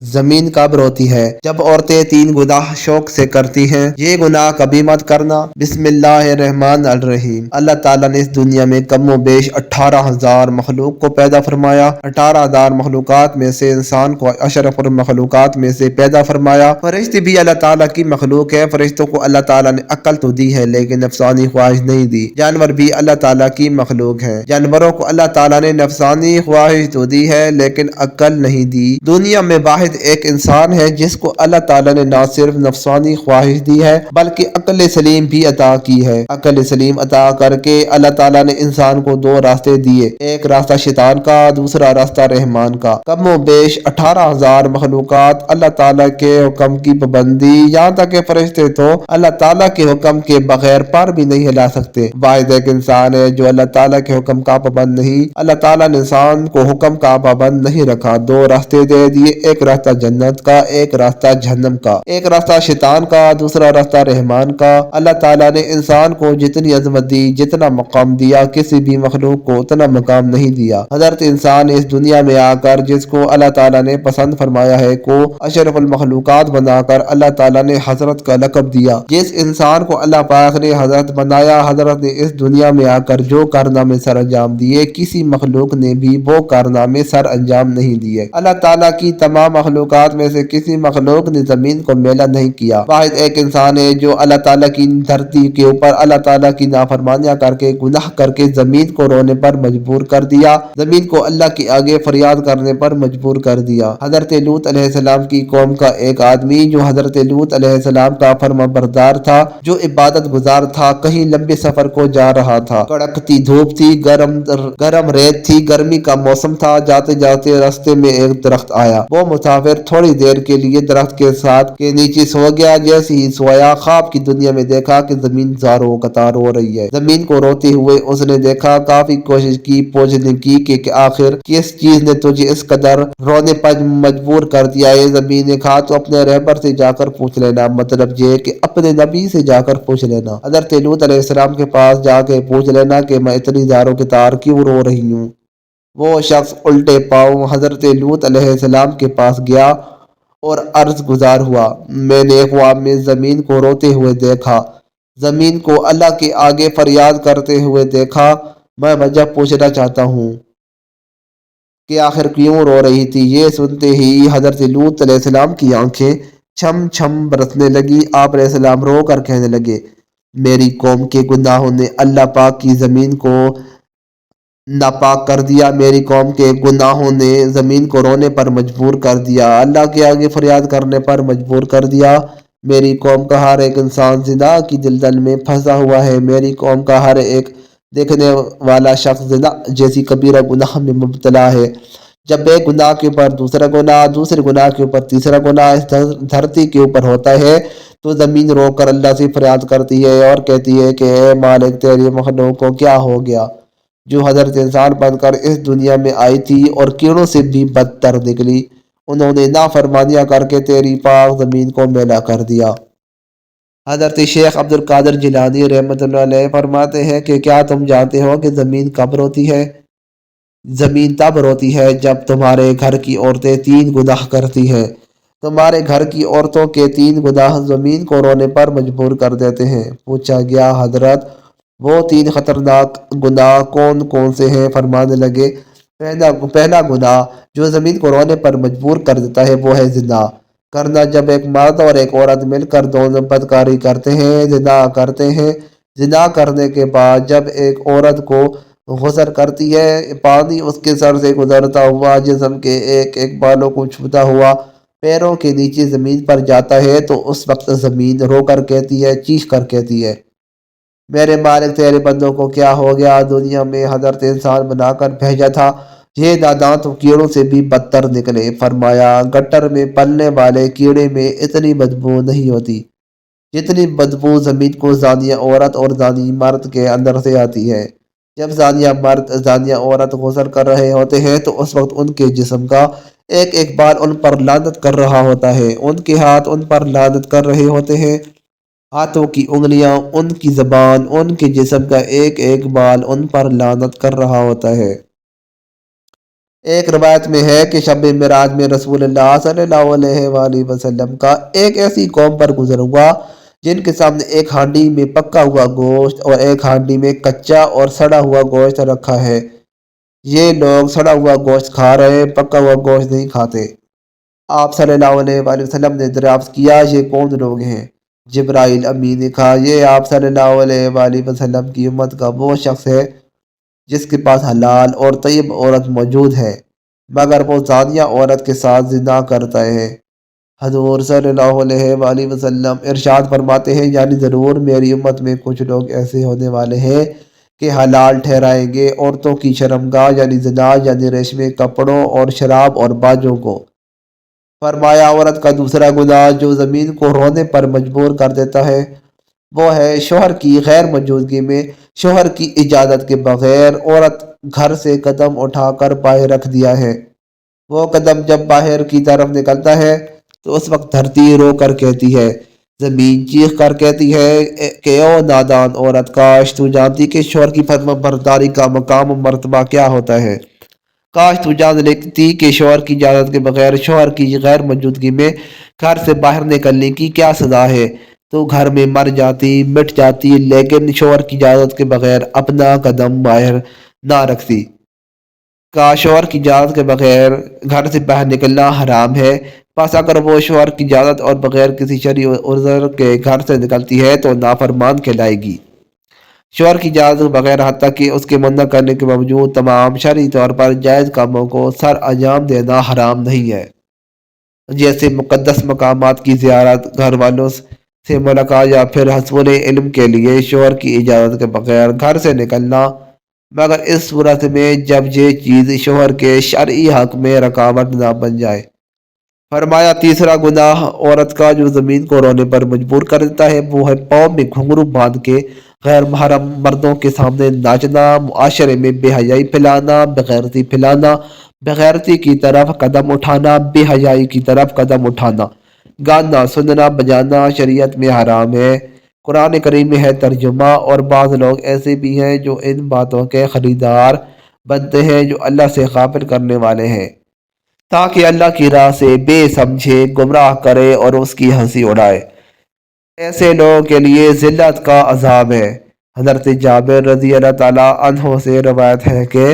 زمین کب روتی ہے؟ جب عورتیں تین گناہ شوق سے کرتی ہیں۔ یہ گناہ کبھی مت کرنا۔ بسم اللہ الرحمن الرحیم۔ اللہ تعالیٰ نے اس دنیا میں کم و بیش 18,000 مخلوق کو پیدا فرمایا۔ 18,000 مخلوقات میں سے انسان کو اشرف المخلوقات میں سے پیدا فرمایا۔ فرشتے بھی اللہ تعالیٰ کی مخلوق ہے۔ فرشتوں کو اللہ تعالیٰ نے عقل تو دی ہے لیکن نفسانی خواہش نہیں دی۔ جانور بھی اللہ تعالیٰ کی مخلوق ہیں۔ جانوروں کو اللہ تعالیٰ نے نفسانی خواہش تو دی ہے لیکن عقل نہیں دی۔ دنیا میں واحد ایک انسان ہے جس کو اللہ تعالیٰ نے نہ صرف نفسانی خواہش دی ہے بلکہ عقل سلیم بھی عطا کی ہے۔ عقل سلیم عطا کر کے اللہ تعالیٰ نے انسان کو دو راستے دیے، ایک راستہ شیطان کا، دوسرا راستہ رحمان کا۔ کم و بیش 18,000 مخلوقات اللہ تعالیٰ کے حکم کی پابندی، یہاں تک کہ فرشتے تو اللہ تعالیٰ کے حکم کے بغیر پر بھی نہیں ہلا سکتے۔ واحد ایک انسان ہے جو اللہ تعالیٰ کے حکم کا پابند نہیں۔ اللہ تعالیٰ نے انسان کو حکم کا پابند نہیں رکھا، دو راستے دے دیے، ایک راستہ جنت کا، ایک راستہ جہنم کا، ایک راستہ شیطان کا، دوسرا راستہ رحمان کا۔ اللہ تعالیٰ نے انسان کو جتنی عظمت دی، جتنا مقام دیا، کسی بھی مخلوق کو اتنا مقام نہیں دیا۔ حضرت انسان اس دنیا میں آ کر جس کو اللہ تعالیٰ نے پسند فرمایا ہے کو اشرف المخلوقات بنا کر اللہ تعالیٰ نے حضرت کا لقب دیا۔ جس انسان کو اللہ پاک نے حضرت بنایا، حضرت نے اس دنیا میں آ کر جو کارنامے سر انجام دیے، کسی مخلوق نے بھی وہ کارنامے سر انجام نہیں دیے۔ اللہ تعالیٰ کی تمام مخلوقات میں سے کسی مخلوق نے زمین کو میلا نہیں کیا۔ واحد ایک انسان ہے جو اللہ تعالیٰ کی دھرتی کے اوپر اللہ تعالیٰ کی نافرمانیاں کر کے، گناہ کر کے زمین کو رونے پر مجبور کر دیا، زمین کو اللہ کے آگے فریاد کرنے پر مجبور کر دیا۔ حضرت لوط علیہ السلام کی قوم کا ایک آدمی جو حضرت لوط علیہ السلام کا فرما بردار تھا، جو عبادت گزار تھا، کہیں لمبے سفر کو جا رہا تھا، کڑکتی دھوپ تھی، گرم ریت تھی، گرمی کا موسم تھا، جاتے جاتے راستے میں ایک درخت آیا۔ وہ مسافر تھوڑی دیر کے لیے درخت کے ساتھ کے نیچے سو گیا۔ جیسے ہی سویا، خواب کی دنیا میں دیکھا کہ زمین زاروں قطار رو رہی ہے۔ زمین کو روتے ہوئے اس نے دیکھا، کافی کوشش کی پوچھنے کی کہ آخر کس چیز نے تجھے اس قدر رونے پر مجبور کر دیا ہے؟ زمین نے کہا تو اپنے رہبر سے جا کر پوچھ لینا، مطلب یہ کہ اپنے نبی سے جا کر پوچھ لینا، حضرت لوط علیہ السلام کے پاس جا کے پوچھ لینا کہ میں اتنی زاروں قطار کیوں رو رہی ہوں۔ وہ شخص الٹے پاؤں حضرت لوط علیہ السلام کے پاس گیا اور عرض گزار ہوا، میں نے خواب میں زمین کو روتے ہوئے دیکھا، زمین کو اللہ کے آگے فریاد کرتے ہوئے دیکھا، میں وجہ پوچھنا چاہتا ہوں کہ آخر کیوں رو رہی تھی؟ یہ سنتے ہی حضرت لوط علیہ السلام کی آنکھیں چھم چھم برسنے لگی۔ آپ علیہ السلام رو کر کہنے لگے، میری قوم کے گناہوں نے اللہ پاک کی زمین کو ناپاک کر دیا، میری قوم کے گناہوں نے زمین کو رونے پر مجبور کر دیا، اللہ کے آگے فریاد کرنے پر مجبور کر دیا۔ میری قوم کا ہر ایک انسان زنا کی دلدل میں پھنسا ہوا ہے، میری قوم کا ہر ایک دیکھنے والا شخص زنا جیسی کبیرہ گناہ میں مبتلا ہے۔ جب ایک گناہ کے اوپر دوسرا گناہ، دوسرے گناہ کے اوپر تیسرا گناہ اس دھرتی کے اوپر ہوتا ہے تو زمین رو کر اللہ سے فریاد کرتی ہے اور کہتی ہے کہ اے مالک، تیری مخلوق کو کیا ہو گیا جو حضرت انسان بن کر اس دنیا میں آئی تھی اور کیڑوں سے بھی بدتر نکلی، انہوں نے نافرمانیاں کر کے تیری پاک زمین کو میلا کر دیا۔ حضرت شیخ عبد القادر جیلانی رحمۃ اللہ علیہ فرماتے ہیں کہ کیا تم جانتے ہو کہ زمین کب روتی ہے؟ زمین تب روتی ہے جب تمہارے گھر کی عورتیں تین گناہ کرتی ہیں۔ تمہارے گھر کی عورتوں کے تین گناہ زمین کو رونے پر مجبور کر دیتے ہیں۔ پوچھا گیا، حضرت وہ تین خطرناک گناہ کون کون سے ہیں؟ فرمانے لگے، پہلا گناہ جو زمین کو رونے پر مجبور کر دیتا ہے وہ ہے زنا کرنا۔ جب ایک مرد اور ایک عورت مل کر دونوں بدکاری کرتے ہیں، زنا کرتے ہیں، زنا کرنے کے بعد جب ایک عورت کو غسل کرتی ہے، پانی اس کے سر سے گزرتا ہوا جسم کے ایک ایک بالوں کو چھوتا ہوا پیروں کے نیچے زمین پر جاتا ہے تو اس وقت زمین رو کر کہتی ہے، چیخ کر کہتی ہے، میرے مالک، تیرے بندوں کو کیا ہو گیا؟ دنیا میں حضرت انسان بنا کر بھیجا تھا، یہ ناداں تو کیڑوں سے بھی بدتر نکلے۔ فرمایا، گٹر میں پلنے والے کیڑے میں اتنی بدبو نہیں ہوتی جتنی بدبو زمین کو زانیہ عورت اور زانی مرد کے اندر سے آتی ہے۔ جب زانیہ مرد زانیہ عورت غسل کر رہے ہوتے ہیں تو اس وقت ان کے جسم کا ایک ایک بال ان پر لعنت کر رہا ہوتا ہے، ان کے ہاتھ ان پر لعنت کر رہے ہوتے ہیں، ہاتھوں کی انگلیاں، ان کی زبان، ان کے جسم کا ایک ایک بال ان پر لعنت کر رہا ہوتا ہے۔ ایک روایت میں ہے کہ شب معراج میں رسول اللہ صلی اللہ علیہ وآلہ وسلم کا ایک ایسی قوم پر گزر ہوا جن کے سامنے ایک ہانڈی میں پکا ہوا گوشت اور ایک ہانڈی میں کچا اور سڑا ہوا گوشت رکھا ہے۔ یہ لوگ سڑا ہوا گوشت کھا رہے، پکا ہوا گوشت نہیں کھاتے۔ آپ صلی اللہ علیہ وآلہ وسلم نے دریافت کیا یہ کون لوگ ہیں؟ جبرائیل امین نے کہا یہ آپ صلی اللہ علیہ وآلہ وسلم کی امت کا وہ شخص ہے جس کے پاس حلال اور طیب عورت موجود ہے مگر وہ زانیہ عورت کے ساتھ زنا کرتا ہے۔ حضور صلی اللہ علیہ وآلہ وسلم ارشاد فرماتے ہیں یعنی ضرور میری امت میں کچھ لوگ ایسے ہونے والے ہیں کہ حلال ٹھہرائیں گے عورتوں کی شرمگاہ یعنی زنا یعنی ریشمی کپڑوں اور شراب اور باجوں کو۔ فرمایا عورت کا دوسرا گناہ جو زمین کو رونے پر مجبور کر دیتا ہے وہ ہے شوہر کی غیر موجودگی میں شوہر کی اجازت کے بغیر عورت گھر سے قدم اٹھا کر باہر رکھ دیا ہے۔ وہ قدم جب باہر کی طرف نکلتا ہے تو اس وقت دھرتی رو کر کہتی ہے، زمین چیخ کر کہتی ہے کہ او نادان عورت کاش تو جانتی کہ شوہر کی فرما برداری کا مقام و مرتبہ کیا ہوتا ہے۔ کاش تو جان لیتی کہ شوہر کی اجازت کے بغیر شوہر کی غیر موجودگی میں گھر سے باہر نکلنے کی کیا سزا ہے۔ تو گھر میں مر جاتی مٹ جاتی لیکن شوہر کی اجازت کے بغیر اپنا قدم باہر نہ رکھتی۔ کا شوہر کی اجازت کے بغیر گھر سے باہر نکلنا حرام ہے، پس اگر وہ شوہر کی اجازت اور بغیر کسی شرعی عذر کے گھر سے نکلتی ہے تو نافرمان کہلائے گی۔ شوہر کی اجازت کے بغیر حتیٰ کہ اس کے منع کرنے کے باوجود تمام شرعی طور پر جائز کاموں کو سر انجام دینا حرام نہیں ہے، جیسے مقدس مقامات کی زیارت، گھر والوں سے ملاقات یا پھر حصول علم کے لیے شوہر کی اجازت کے بغیر گھر سے نکلنا، مگر اس صورت میں جب یہ چیز شوہر کے شرعی حق میں رکاوٹ نہ بن جائے۔ فرمایا تیسرا گناہ عورت کا جو زمین کو رونے پر مجبور کر دیتا ہے وہ ہے پاؤں میں گھنگرو باندھ کے غیر محرم مردوں کے سامنے ناچنا، معاشرے میں بے حیائی پھیلانا، بغیرتی پھیلانا، بغیرتی کی طرف قدم اٹھانا، بے حیائی کی طرف قدم اٹھانا، گانا سننا بجانا شریعت میں حرام ہے۔ قرآن کریم میں ہے ترجمہ اور بعض لوگ ایسے بھی ہیں جو ان باتوں کے خریدار بنتے ہیں جو اللہ سے غافل کرنے والے ہیں تاکہ اللہ کی راہ سے بے سمجھے گمراہ کرے اور اس کی ہنسی اڑائے۔ ایسے لوگوں کے لیے ذلت کا عذاب ہے۔ حضرت جابر رضی اللہ تعالیٰ عنہ سے روایت ہے کہ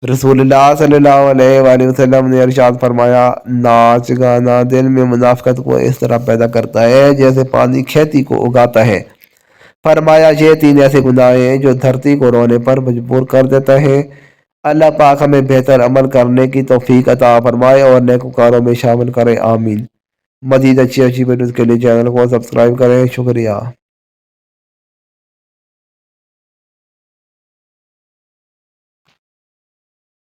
رسول اللہ صلی اللہ علیہ وآلہ وسلم نے ارشاد فرمایا ناچ گانا دل میں منافقت کو اس طرح پیدا کرتا ہے جیسے پانی کھیتی کو اگاتا ہے۔ فرمایا یہ تین ایسے گناہ ہیں جو دھرتی کو رونے پر مجبور کر دیتا ہے۔ اللہ پاک ہمیں بہتر عمل کرنے کی توفیق عطا فرمائے اور نیکوکاروں میں شامل کرے، آمین۔ مزید اچھی ویڈیوز کے لیے چینل کو سبسکرائب کریں، شکریہ۔